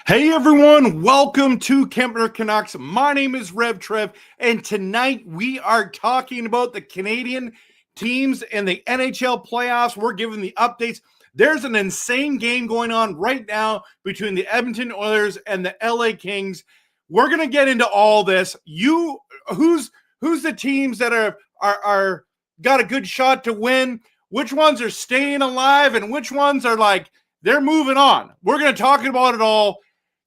Hey everyone, welcome to Kempner Canucks. My name is RevTrev, and tonight we are talking about the Canadian teams in the NHL playoffs. We're giving the updates. There's an insane game going on right now between the Edmonton Oilers and the LA Kings. We're gonna get into all this. Who's the teams that are got a good shot to win? Which ones are staying alive, and which ones are like they're moving on? We're gonna talk about it all.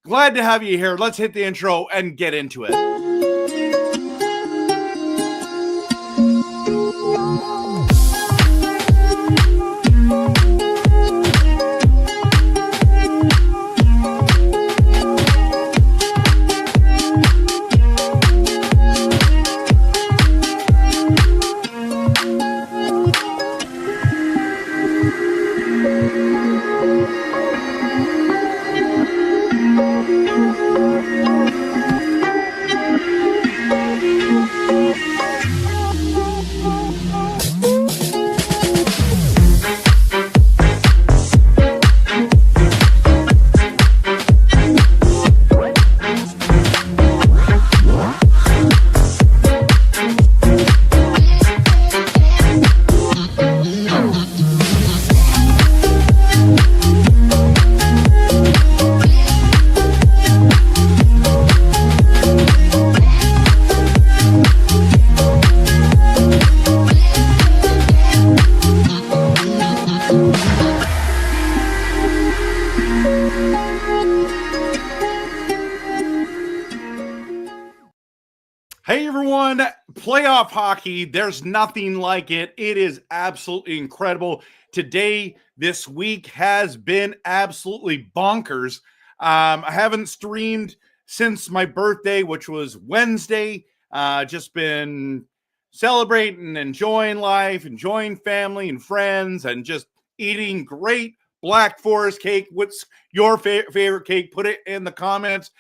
Glad to have you here. Let's hit the intro and get into it. Hey everyone, playoff hockey, there's nothing like it. It is absolutely incredible. Today, this week has been absolutely bonkers. I haven't streamed since my birthday, which was Wednesday. Just been celebrating, enjoying life, enjoying family and friends, and just eating great Black Forest cake. What's your favorite cake? Put it in the comments.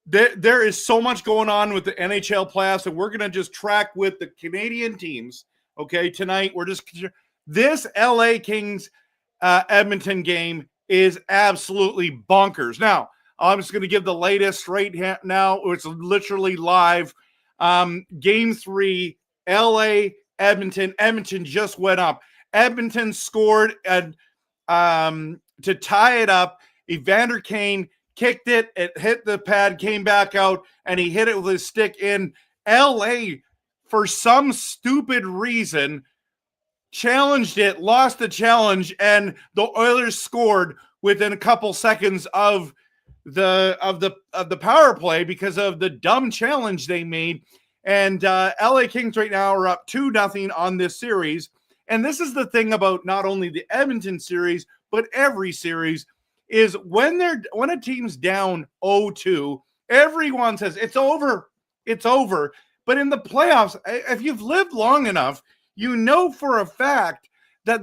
There is so much going on with the NHL playoffs, and we're going to just track with the Canadian teams. Okay, tonight this LA Kings Edmonton game is absolutely bonkers. Now, I'm just going to give the latest right now. It's literally live. Game 3, LA Edmonton. Edmonton just went up. Edmonton scored to tie it up. Evander Kane kicked it, it hit the pad, came back out, and he hit it with his stick in. LA, for some stupid reason, challenged it, lost the challenge, and the Oilers scored within a couple seconds of the power play because of the dumb challenge they made. And LA Kings right now are up 2-0 on this series. And this is the thing about not only the Edmonton series, but every series, is when a team's down 0-2, everyone says it's over. But in the playoffs, if you've lived long enough, you know for a fact that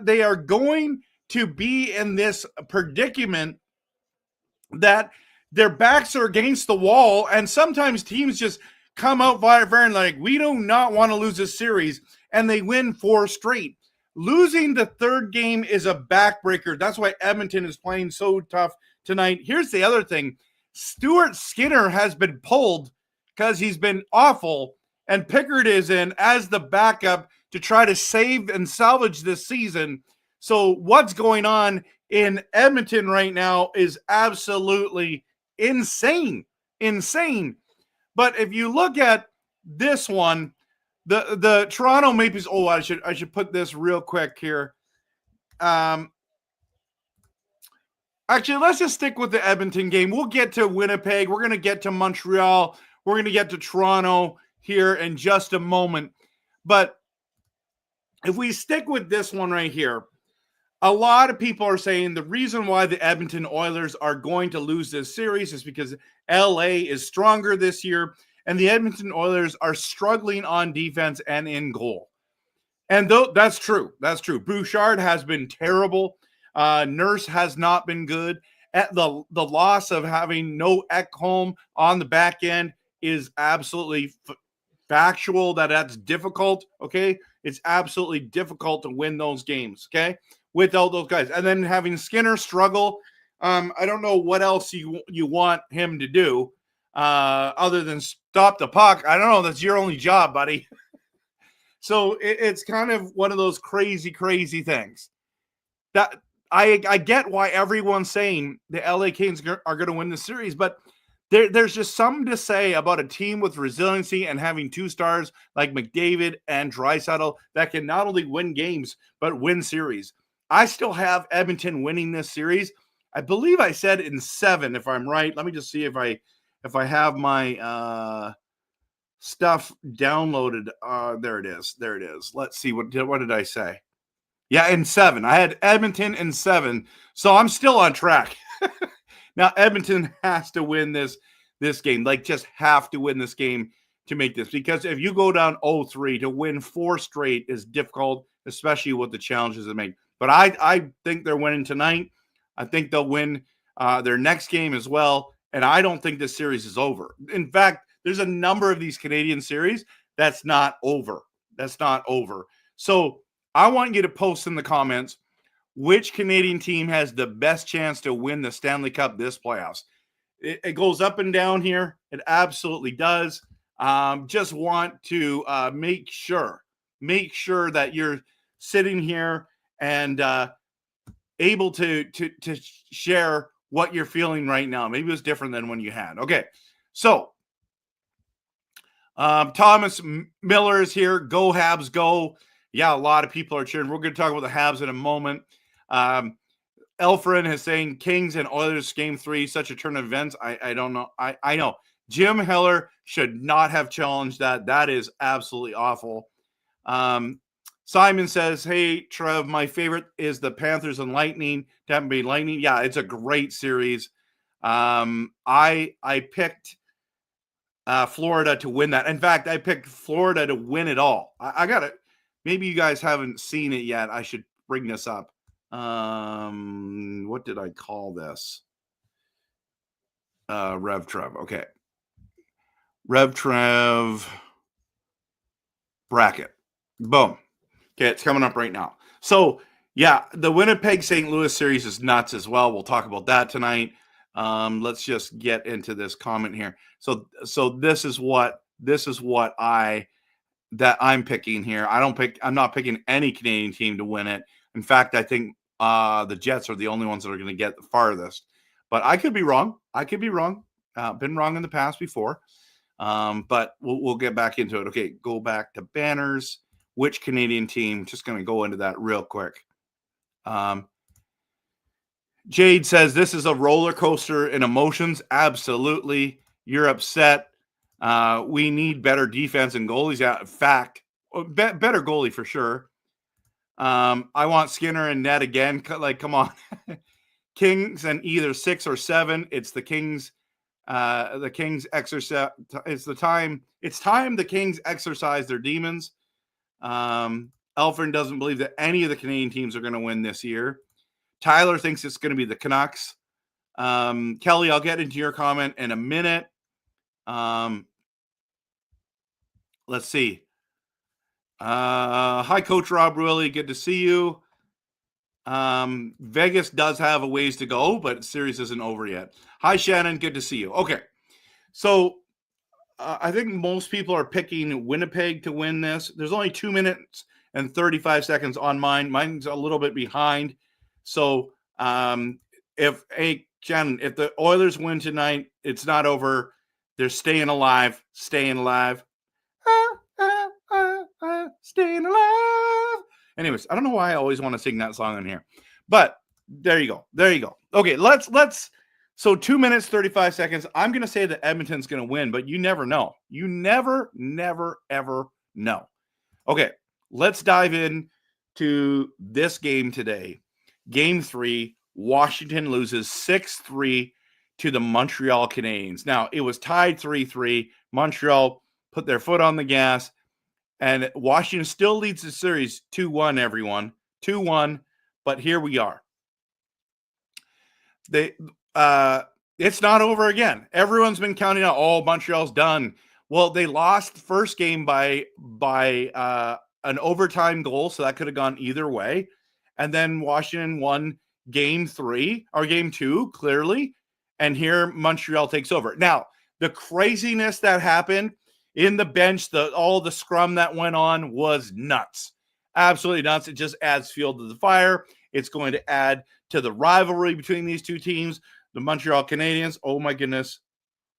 they are going to be in this predicament that their backs are against the wall, and sometimes teams just come out and like, we do not want to lose this series, and they win 4 straight. Losing the third game is a backbreaker. That's why Edmonton is playing so tough tonight. Here's the other thing. Stuart Skinner has been pulled because he's been awful, and Pickard is in as the backup to try to save and salvage this season. So what's going on in Edmonton right now is absolutely insane. But if you look at this one, the Toronto Maple Leafs. Oh, I should put this real quick here. Actually, let's just stick with the Edmonton game. We'll get to Winnipeg. We're going to get to Montreal. We're going to get to Toronto here in just a moment. But if we stick with this one right here, a lot of people are saying the reason why the Edmonton Oilers are going to lose this series is because LA is stronger this year, and the Edmonton Oilers are struggling on defense and in goal. And that's true. Bouchard has been terrible. Nurse has not been good. At the loss of having no Ekholm on the back end is absolutely factual that's difficult, okay? It's absolutely difficult to win those games, okay, without those guys. And then having Skinner struggle I don't know what else you want him to do other than stop the puck. I don't know. That's your only job, buddy. So it's kind of one of those crazy things. That I get why everyone's saying the LA Kings are going to win the series, but there's just something to say about a team with resiliency and having two stars like McDavid and Draisaitl that can not only win games but win series. I still have Edmonton winning this series. I believe I said in 7, if I'm right. Let me just see if I have my stuff downloaded. There it is. Let's see, what did I say? Yeah, in 7. I had Edmonton in 7, so I'm still on track. Now Edmonton has to win this game, like just have to win this game to make this, because if you go down 0-3, to win 4 straight is difficult, especially with the challenges they make. But I think they're winning tonight. I think they'll win their next game as well, and I don't think this series is over. In fact, there's a number of these Canadian series that's not over. So I want you to post in the comments which Canadian team has the best chance to win the Stanley Cup this playoffs. It goes up and down here. It absolutely does. Just want to make sure that you're sitting here and able to share what you're feeling right now. Maybe it was different than when you had. Okay, so Thomas Miller is here. Go Habs, go. Yeah, a lot of people are cheering. We're going to talk about the Habs in a moment. Elfrin is saying Kings and Oilers game 3, such a turn of events. I don't know. I know. Jim Heller should not have challenged that. That is absolutely awful. Simon says, hey, Trev, my favorite is the Panthers and Lightning. Tampa Bay Lightning. Yeah, it's a great series. I picked Florida to win that. In fact, I picked Florida to win it all. I got it. Maybe you guys haven't seen it yet. I should bring this up. What did I call this? RevTrev. Okay. RevTrev bracket. Boom. Okay, it's coming up right now. So, yeah, the Winnipeg St. Louis series is nuts as well. We'll talk about that tonight. Let's just get into this comment here. So this is what I'm picking here. I'm not picking any Canadian team to win it. In fact, I think the Jets are the only ones that are going to get the farthest. But I could be wrong. Been wrong in the past before. But we'll get back into it. Okay, go back to banners. Which Canadian team? Just going to go into that real quick. Jade says this is a roller coaster in emotions. Absolutely. You're upset. We need better defense and goalies. Yeah, fact. Better goalie for sure. I want Skinner and Ned again. Like, come on. Kings and either 6 or 7. It's the Kings. The Kings exercise. It's time the Kings exercise their demons. Alfred doesn't believe that any of the Canadian teams are going to win this year. Tyler thinks it's going to be the Canucks. Kelly, I'll get into your comment in a minute. Let's see. Hi, Coach Rob Ruelli. Good to see you. Vegas does have a ways to go, but the series isn't over yet. Hi, Shannon. Good to see you. Okay. So I think most people are picking Winnipeg to win this. There's only 2 minutes and 35 seconds on mine. Mine's a little bit behind. So Shannon, if the Oilers win tonight, it's not over. They're staying alive. Staying alive. Anyways, I don't know why I always want to sing that song in here. But there you go. Okay, let's so 2 minutes, 35 seconds. I'm going to say that Edmonton's going to win, but you never know. You never, ever know. Okay, let's dive in to this game today. Game 3, Washington loses 6-3 to the Montreal Canadiens. Now, it was tied 3-3. Montreal put their foot on the gas, and Washington still leads the series 2-1, everyone. 2-1, but here we are. It's not over again. Everyone's been counting out, Montreal's done. Well, they lost the first game by an overtime goal, so that could have gone either way. And then Washington won game 3 or game 2, clearly. And here Montreal takes over. Now, the craziness that happened in the bench, all the scrum that went on was nuts. Absolutely nuts. It just adds fuel to the fire. It's going to add to the rivalry between these two teams. The Montreal Canadiens, oh my goodness.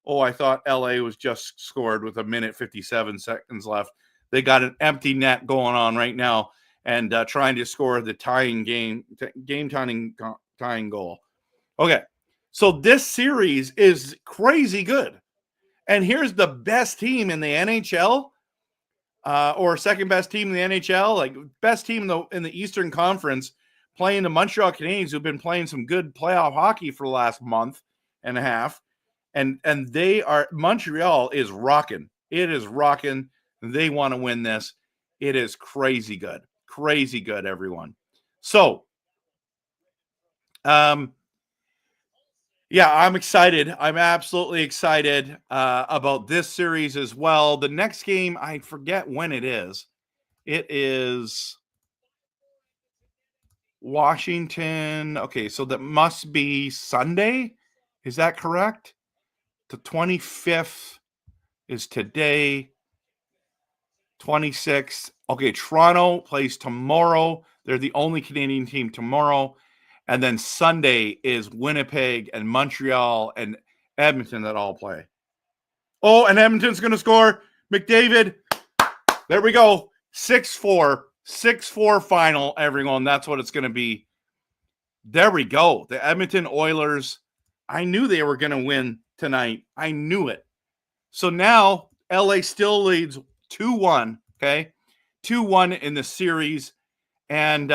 Oh, I thought LA was just scored with 1:57 seconds left. They got an empty net going on right now and trying to score the game-tying goal. Okay, so this series is crazy good. And here's the best team in the NHL, or second best team in the NHL, like best team in the Eastern Conference, playing the Montreal Canadiens, who've been playing some good playoff hockey for the last month and a half. And Montreal is rocking. It is rocking. They want to win this. It is crazy good. Crazy good, everyone. So, yeah, I'm excited. I'm absolutely excited about this series as well. The next game, I forget when it is. It is Washington. Okay, so that must be Sunday. Is that correct? The 25th is today. 26th. Okay, Toronto plays tomorrow. They're the only Canadian team tomorrow. And then Sunday is Winnipeg and Montreal and Edmonton that all play. Oh, and Edmonton's going to score. McDavid. There we go. 6-4. 6-4 final, everyone. That's what it's going to be. There we go. The Edmonton Oilers. I knew they were going to win tonight. I knew it. So now LA still leads 2-1, okay? 2-1 in the series. And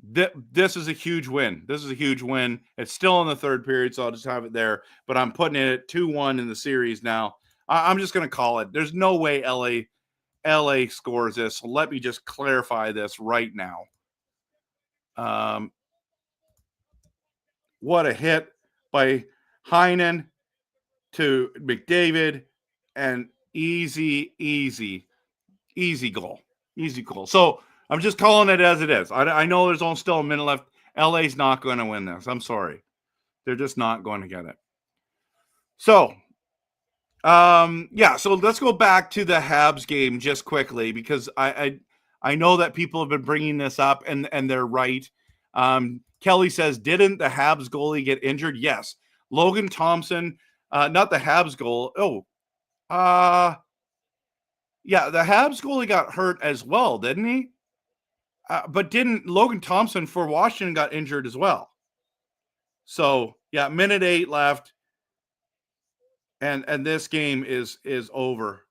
this is a huge win. This is a huge win. It's still in the third period, so I'll just have it there. But I'm putting it at 2-1 in the series now. I'm just going to call it. There's no way LA scores this. So let me just clarify this right now. What a hit by Heinen to McDavid, and easy goal. Easy goal. So I'm just calling it as it is. I know there's only still a minute left. LA's not going to win this. I'm sorry. They're just not going to get it. So, yeah, so let's go back to the Habs game just quickly, because I know that people have been bringing this up, and they're right. Kelly says, didn't the Habs goalie get injured? Yes. Logan Thompson, not the Habs goal. Yeah, the Habs goalie got hurt as well, didn't he? But didn't Logan Thompson for Washington got injured as well? So, yeah, minute 8 left. And this game is over.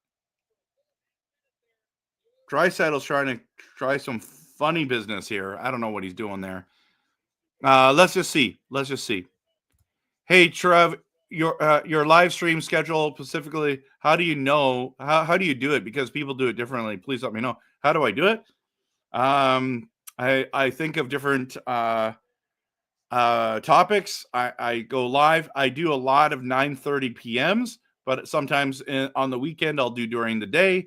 Draisaitl's trying to try some funny business here. I don't know what he's doing there. Let's just see. Hey, Trev, your live stream schedule specifically, how do you know? How do you do it? Because people do it differently. Please let me know. How do I do it? I think of different topics. I go live. I do a lot of 9:30 p.m.s, but sometimes on the weekend I'll do during the day.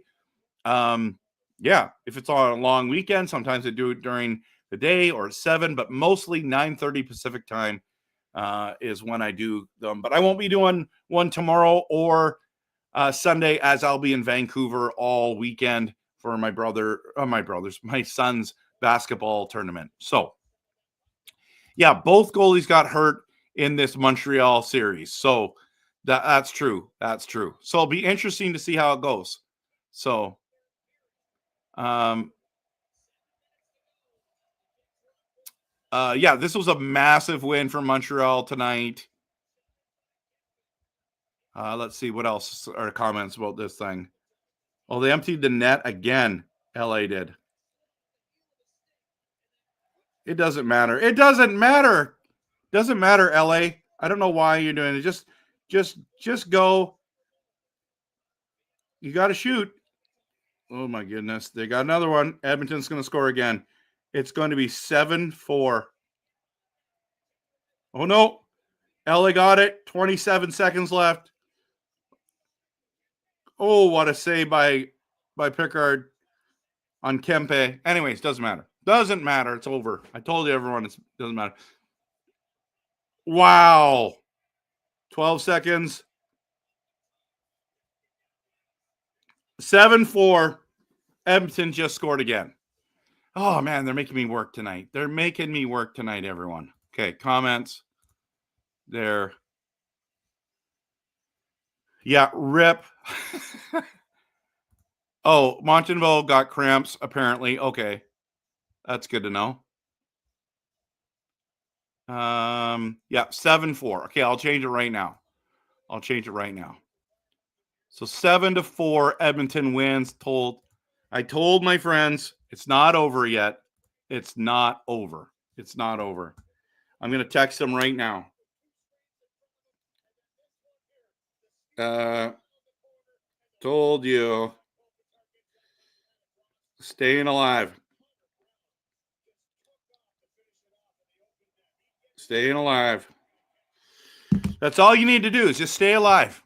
Yeah, if it's on a long weekend, sometimes I do it during the day or 7, but mostly 9:30 Pacific time is when I do them. But I won't be doing one tomorrow or Sunday, as I'll be in Vancouver all weekend for my son's basketball tournament. So, yeah, both goalies got hurt in this Montreal series. So that's true. That's true. So it'll be interesting to see how it goes. So, yeah, this was a massive win for Montreal tonight. Let's see what else are comments about this thing. Oh, they emptied the net again. LA did. It doesn't matter. It doesn't matter. Doesn't matter, LA. I don't know why you're doing it. Just go. You got to shoot. Oh my goodness. They got another one. Edmonton's going to score again. It's going to be 7-4. Oh no. LA got it. 27 seconds left. Oh, what a save by Pickard on Kempe. Anyways, doesn't matter. Doesn't matter. It's over. I told you, everyone, it doesn't matter. Wow. 12 seconds. 7-4. Edmonton just scored again. Oh, man, they're making me work tonight. They're making me work tonight, everyone. Okay, comments. There. Yeah, rip. Oh, Montembeault got cramps, apparently. Okay. That's good to know. Yeah, 7-4. Okay, I'll change it right now. So 7-4, Edmonton wins. I told my friends it's not over yet. It's not over. I'm going to text them right now. Told you. Staying alive. That's all you need to do is just stay alive.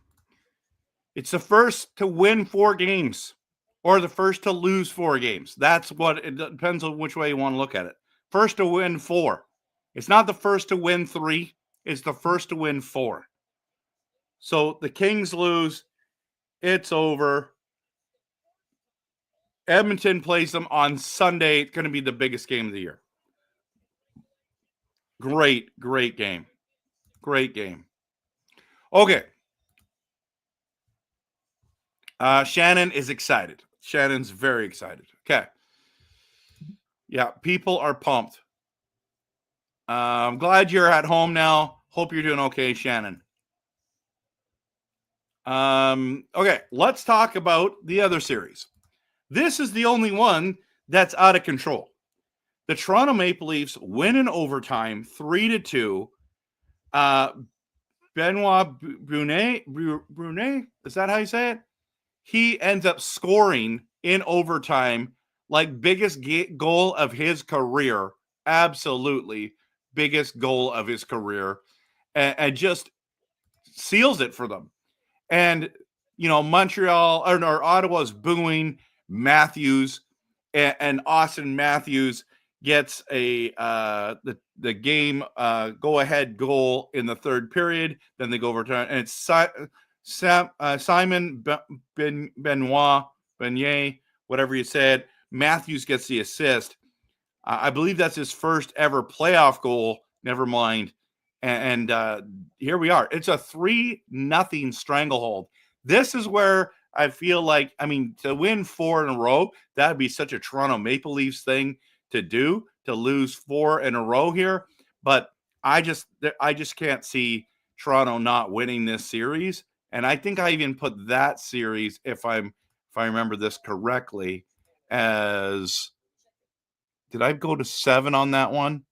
It's the first to win 4 games or the first to lose 4 games. That's what it depends on which way you want to look at it. First to win 4. It's not the first to win 3. It's the first to win 4. So the Kings lose. It's over. Edmonton plays them on Sunday. It's going to be the biggest game of the year. Great game. Okay. Shannon is excited. Shannon's very excited. Okay. Yeah, people are pumped. I'm glad you're at home now. Hope you're doing okay, Shannon. Okay, let's talk about the other series. This is the only one that's out of control. The Toronto Maple Leafs win in overtime 3-2. Benoit Brunet, is that how you say it? He ends up scoring in overtime, like biggest goal of his career. Absolutely biggest goal of his career, and just seals it for them. And Montreal or Ottawa's booing Matthews, and Austin Matthews gets a the game go ahead goal in the third period. Then they go overtime, and it's Simon Beignet, whatever you said. Matthews gets the assist. I believe that's his first ever playoff goal. Never mind. And here we are. It's a 3-0 stranglehold. This is where I feel like, to win 4 in a row, that would be such a Toronto Maple Leafs thing to do, to lose 4 in a row here. But I just can't see Toronto not winning this series. And I think I even put that series, if I remember this correctly, as, did I go to 7 on that one?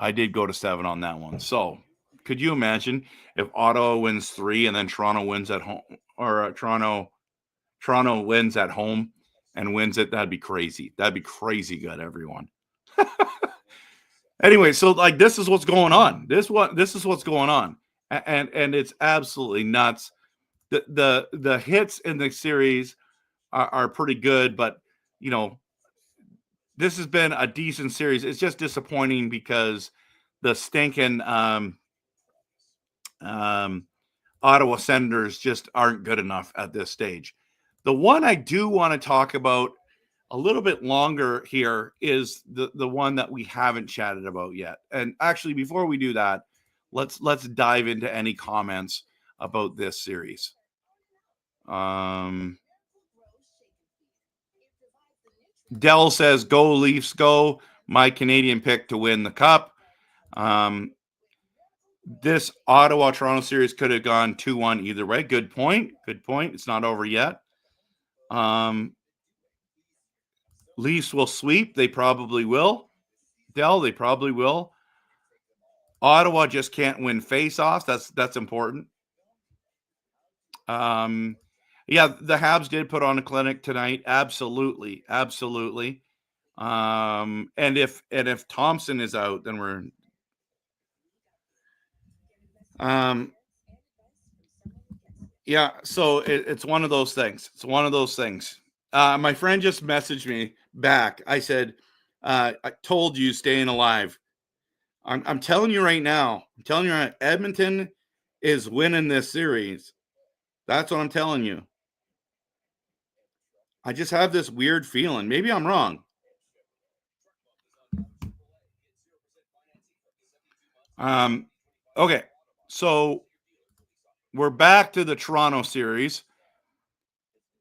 I did go to 7 on that one. So could you imagine if Ottawa wins 3 and then Toronto wins at home, or Toronto wins at home and wins it? That'd be crazy. That'd be crazy good, everyone. Anyway, so this is what's going on. This is what's going on. And it's absolutely nuts. The hits in the series are pretty good, but this has been a decent series. It's just disappointing because the stinking Ottawa Senators just aren't good enough at this stage. The one I do want to talk about a little bit longer here is the one that we haven't chatted about yet. And actually, before we do that, let's dive into any comments about this series. Dell says, "Go Leafs, go! My Canadian pick to win the cup." This Ottawa-Toronto series could have gone 2-1 either way. Good point. It's not over yet. Leafs will sweep. They probably will. Dell, they probably will. Ottawa just can't win face-offs. That's important. Yeah, the Habs did put on a clinic tonight. Absolutely. And if Thompson is out, then we're yeah, so it's one of those things. My friend just messaged me back. I said, I told you, staying alive. I'm telling you right now. Edmonton is winning this series. That's what I'm telling you. I just have this weird feeling. Maybe I'm wrong. Okay, so we're back to the Toronto series.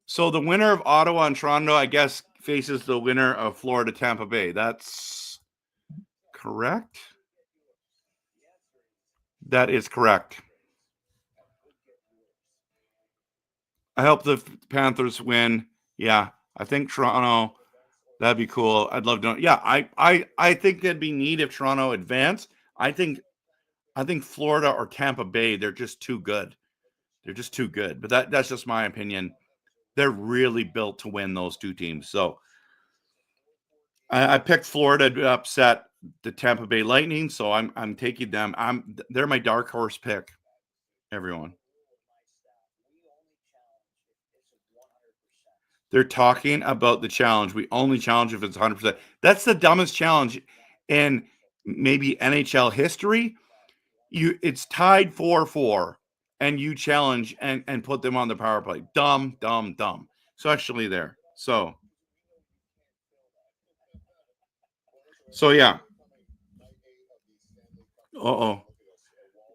So the winner of Ottawa and Toronto, I guess, faces the winner of Florida Tampa Bay. That's correct? That is correct. I hope the Panthers win. Yeah, I think Toronto, that'd be cool. I'd love to know. Yeah, I think that'd be neat if Toronto advanced. I think Florida or Tampa Bay, they're just too good. They're just too good. But that's just my opinion. They're really built to win, those two teams. So I picked Florida to upset the Tampa Bay Lightning, so I'm taking them. They're my dark horse pick. Everyone. They're talking about the challenge. We only challenge if it's 100%. That's the dumbest challenge in maybe NHL history. It's tied 4-4, and you challenge and put them on the power play. Dumb. So actually there. So yeah.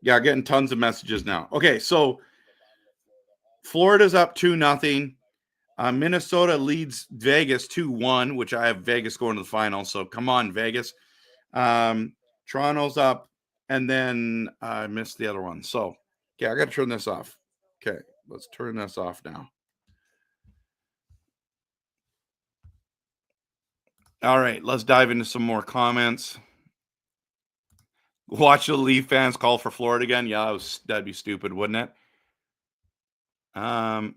Yeah, getting tons of messages now. Okay, so Florida's up 2-0. Minnesota leads Vegas 2-1, which I have Vegas going to the final. So come on, Vegas. Toronto's up, and then I missed the other one. So, okay, I got to turn this off. Okay, let's turn this off now. All right, let's dive into some more comments. Watch the Leaf fans call for Florida again. Yeah, that'd be stupid, wouldn't it?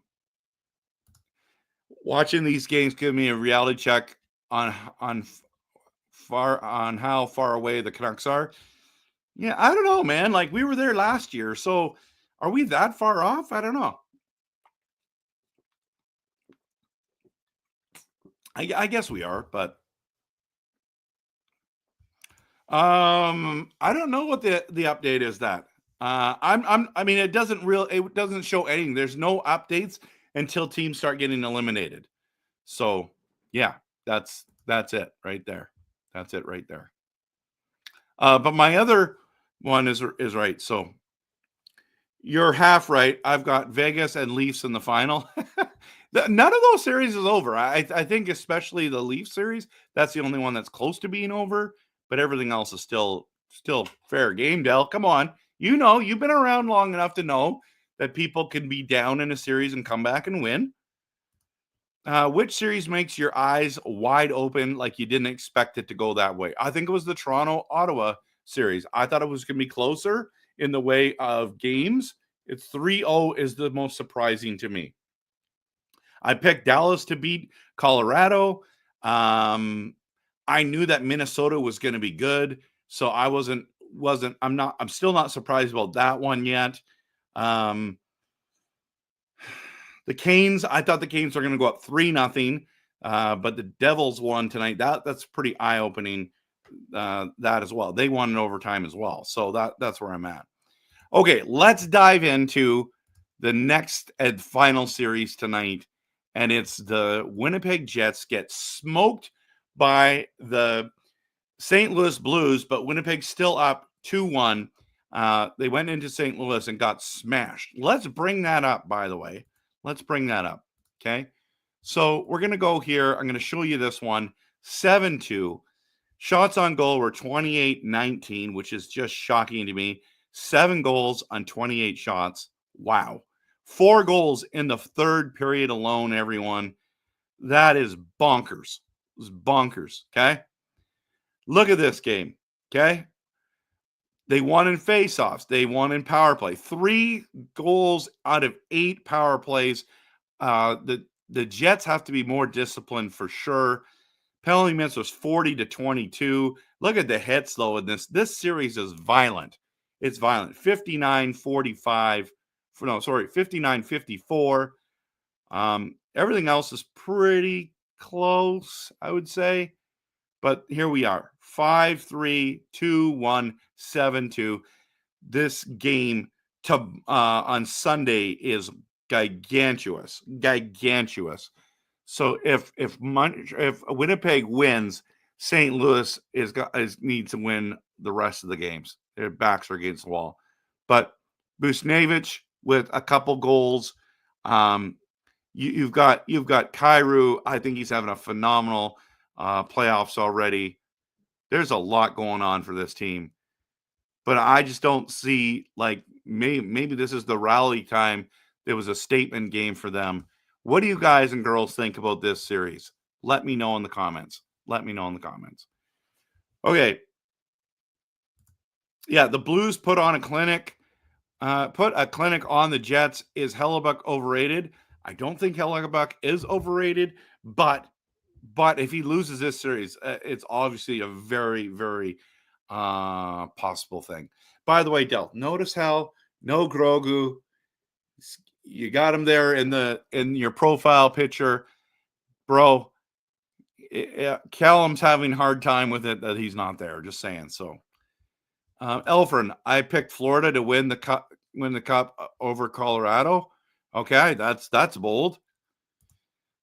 Watching these games give me a reality check on how far away the Canucks are. Yeah, I don't know, man. Like, we were there last year, so are we that far off? I don't know. I guess we are, but I don't know what the update is. That I mean, it doesn't show anything. There's no updates until teams start getting eliminated. So yeah, that's it right there. That's it right there. But my other one is right. So you're half right. I've got Vegas and Leafs in the final. None of those series is over. I think especially the Leafs series, that's the only one that's close to being over. But everything else is still fair game, Dell. Come on. You've been around long enough to know that people can be down in a series and come back and win. Which series makes your eyes wide open like you didn't expect it to go that way? I think it was the Toronto-Ottawa series. I thought it was going to be closer in the way of games. It's 3-0 is the most surprising to me. I picked Dallas to beat Colorado. I knew that Minnesota was going to be good, so I'm still not surprised about that one yet. The Canes, I thought the Canes were going to go up 3-0, but the Devils won tonight. That's pretty eye-opening, that as well. They won in overtime as well, so that's where I'm at. Okay, let's dive into the next and final series tonight, and it's the Winnipeg Jets get smoked by the St. Louis Blues, but Winnipeg's still up 2-1. They went into St. Louis and got smashed. Let's bring that up, by the way. Let's bring that up, okay? So we're going to go here. I'm going to show you this one. 7-2. Shots on goal were 28-19, which is just shocking to me. 7 goals on 28 shots. Wow. 4 goals in the third period alone, everyone. That is bonkers. It's bonkers, okay? Look at this game, okay? They won in faceoffs. They won in power play. 3 goals out of 8 power plays. The Jets have to be more disciplined for sure. Penalty minutes was 40-22. Look at the hits, though, in this. This series is violent. It's violent. 59-45. 59-54. Everything else is pretty close, I would say. But here we are. 5-3, 2-1, 7-2. This game on Sunday is gigantuous. So if Winnipeg wins, St. Louis needs to win the rest of the games. Their backs are against the wall. But Buchnevich with a couple goals. You've got Kyrou. I think he's having a phenomenal playoffs already. There's a lot going on for this team. But I just don't see, like, maybe this is the rally time. There was a statement game for them. What do you guys and girls think about this series? Let me know in the comments. Okay. Yeah, the Blues put on a clinic. Put a clinic on the Jets. Is Hellebuyck overrated? I don't think Hellebuyck is overrated, but if he loses this series, it's obviously a very, very possible thing. By the way, Del, notice how no Grogu. You got him there in your profile picture, bro. Callum's having a hard time with it that he's not there. Just saying. So, Elfrin, I picked Florida to win the cup over Colorado. Okay, that's bold.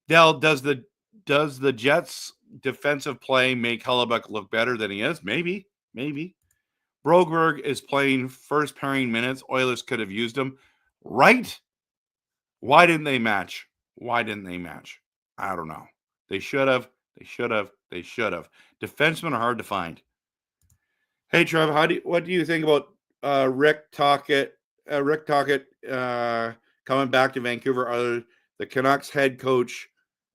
Del, does the Jets' defensive play make Hellebuyck look better than he is? Maybe. Broberg is playing first pairing minutes. Oilers could have used him, right? Why didn't they match? I don't know. They should have. Defensemen are hard to find. Hey, Trev, what do you think about Rick Tocchet coming back to Vancouver? Are the Canucks head coach?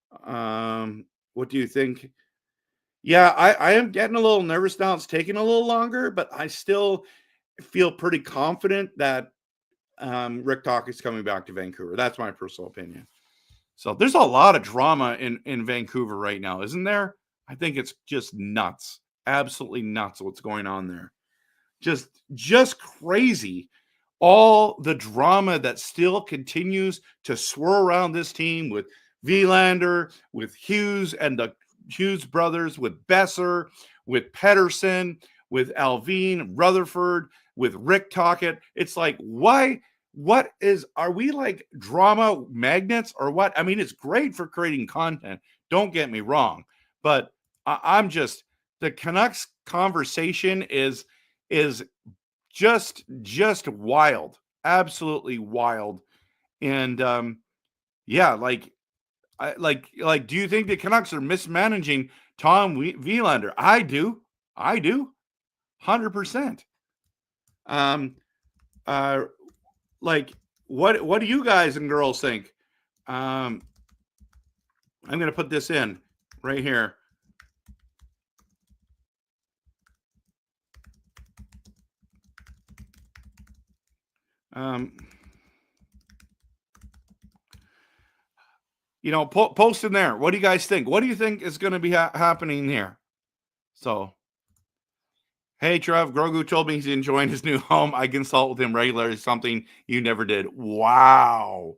What do you think? Yeah, I am getting a little nervous now. It's taking a little longer, but I still feel pretty confident that Rick Tocchet's coming back to Vancouver. That's my personal opinion. So there's a lot of drama in Vancouver right now, isn't there? I think it's just nuts. Absolutely nuts what's going on there. Just crazy. All the drama that still continues to swirl around this team with Vilander, with Hughes and the Hughes brothers, with Besser, with Pedersen, with Alvin, Rutherford, with Rick Tocchet. It's like, why? Are we like drama magnets or what? I mean, it's great for creating content. Don't get me wrong. But I'm just, the Canucks conversation is just wild. Absolutely wild. And yeah, like do you think the Canucks are mismanaging Tom Vilander? I do. 100%. Like, what do you guys and girls think? I'm going to put this in right here. Post in there. What do you guys think? What do you think is going to be happening here? So, hey, Trev, Grogu told me he's enjoying his new home. I consult with him regularly, something you never did. Wow.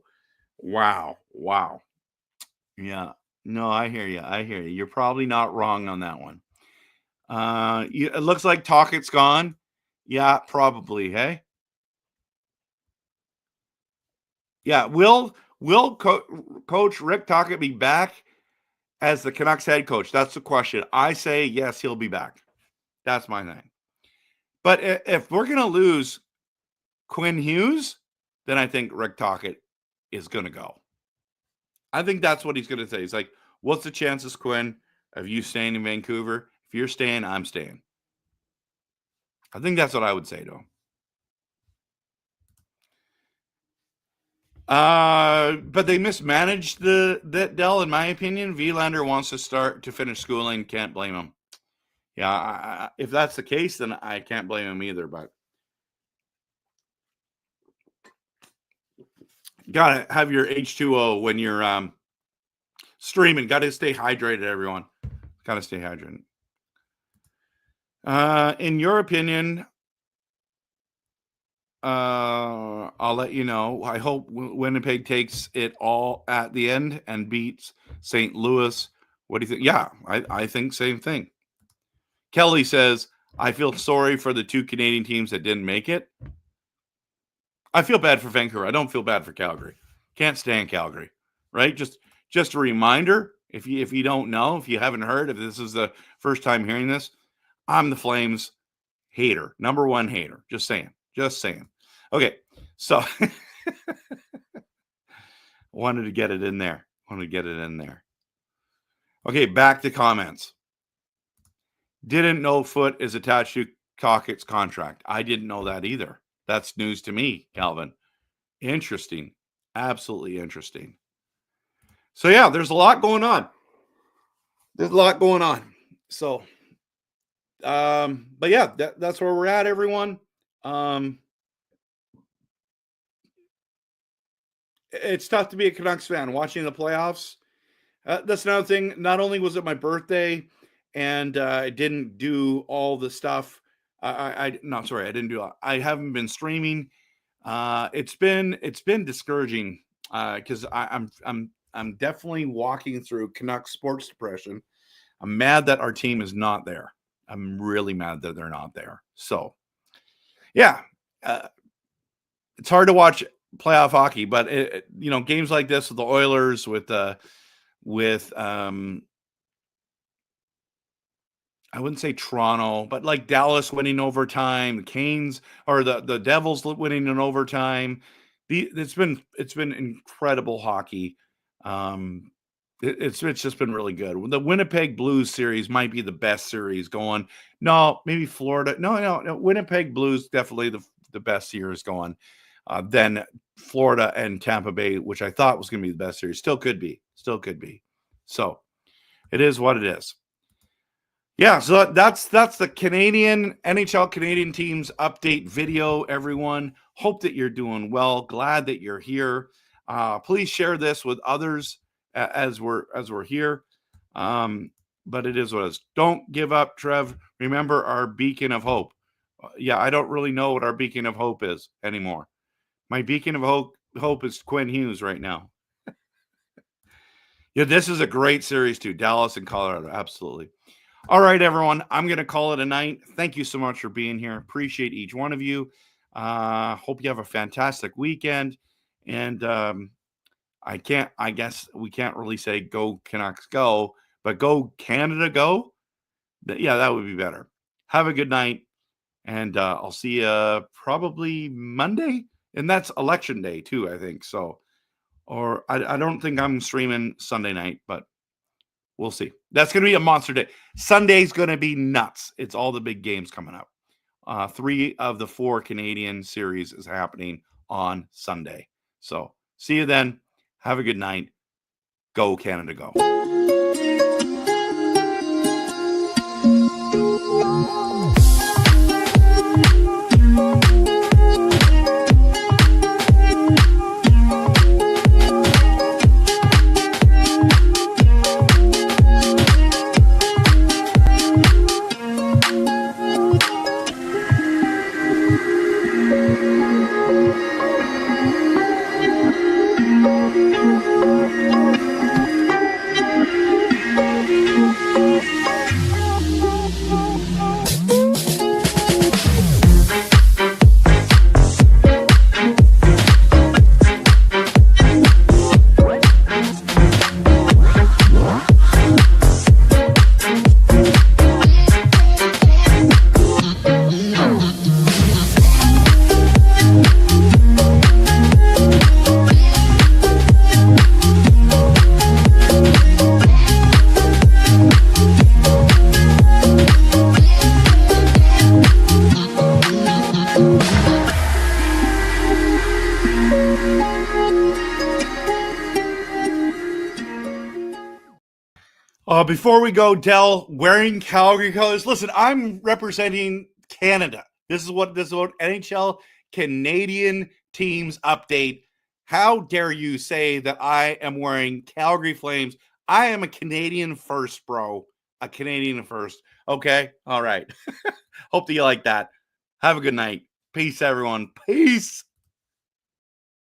Yeah. No, I hear you. You're probably not wrong on that one. It looks like Tocchet's gone. Yeah, probably. Hey. Yeah. Will Coach Rick Tocchet be back as the Canucks head coach? That's the question. I say yes, he'll be back. That's my thing. But if we're going to lose Quinn Hughes, then I think Rick Tocchet is going to go. I think that's what he's going to say. He's like, what's the chances, Quinn, of you staying in Vancouver? If you're staying, I'm staying. I think that's what I would say to him. But they mismanaged that Dell, in my opinion. Vilander wants to finish schooling. Can't blame him. Yeah, if that's the case, then I can't blame him either. But gotta have your H2O when you're streaming. Gotta stay hydrated, everyone. Gotta stay hydrated. In your opinion, I'll let you know. I hope Winnipeg takes it all at the end and beats St. Louis. What do you think? Yeah, I think same thing. Kelly says, I feel sorry for the 2 Canadian teams that didn't make it. I feel bad for Vancouver. I don't feel bad for Calgary. Can't stand Calgary, right? Just a reminder, if you don't know, if you haven't heard, if this is the first time hearing this, I'm the Flames hater, number 1 hater. Just saying. Okay, so wanted to get it in there. Okay, back to comments. Didn't know Foot is attached to Cockett's contract. I didn't know that either. That's news to me, Calvin. Interesting. Absolutely interesting. So, yeah, there's a lot going on. So, but yeah, that's where we're at, everyone. It's tough to be a Canucks fan watching the playoffs. That's another thing. Not only was it my birthday, and I didn't do all the stuff. I didn't do. I haven't been streaming. It's been discouraging because I'm definitely walking through Canucks sports depression. I'm mad that our team is not there. I'm really mad that they're not there. So, yeah, it's hard to watch playoff hockey, but games like this with the Oilers, with I wouldn't say Toronto, but like Dallas winning overtime, the Canes or the Devils winning in overtime. It's been incredible hockey. It's just been really good. The Winnipeg Blues series might be the best series going. No, maybe Florida. No. Winnipeg Blues definitely the best series going. Then Florida and Tampa Bay, which I thought was going to be the best series, still could be. So it is what it is. Yeah, so that's the Canadian NHL Canadian teams update video, everyone. Hope that you're doing well. Glad that you're here. Please share this with others as we're here. But it is what it is. Don't give up, Trev. Remember our beacon of hope. Yeah, I don't really know what our beacon of hope is anymore. My beacon of hope is Quinn Hughes right now. Yeah, this is a great series too. Dallas and Colorado, absolutely. All right, everyone. I'm going to call it a night. Thank you so much for being here. Appreciate each one of you. Hope you have a fantastic weekend. And I guess we can't really say go Canucks go, but go Canada go. Yeah, that would be better. Have a good night. And I'll see you probably Monday. And that's election day too, I think. So, or I don't think I'm streaming Sunday night, but we'll see. That's going to be a monster day. Sunday's going to be nuts. It's all the big games coming up. 3 of the 4 Canadian series is happening on Sunday. So see you then. Have a good night. Go Canada, go. Before we go, Dell, wearing Calgary colors. Listen, I'm representing Canada. This is what NHL Canadian teams update. How dare you say that I am wearing Calgary Flames? I am a Canadian first, bro. A Canadian first. Okay? All right. Hope that you like that. Have a good night. Peace, everyone. Peace.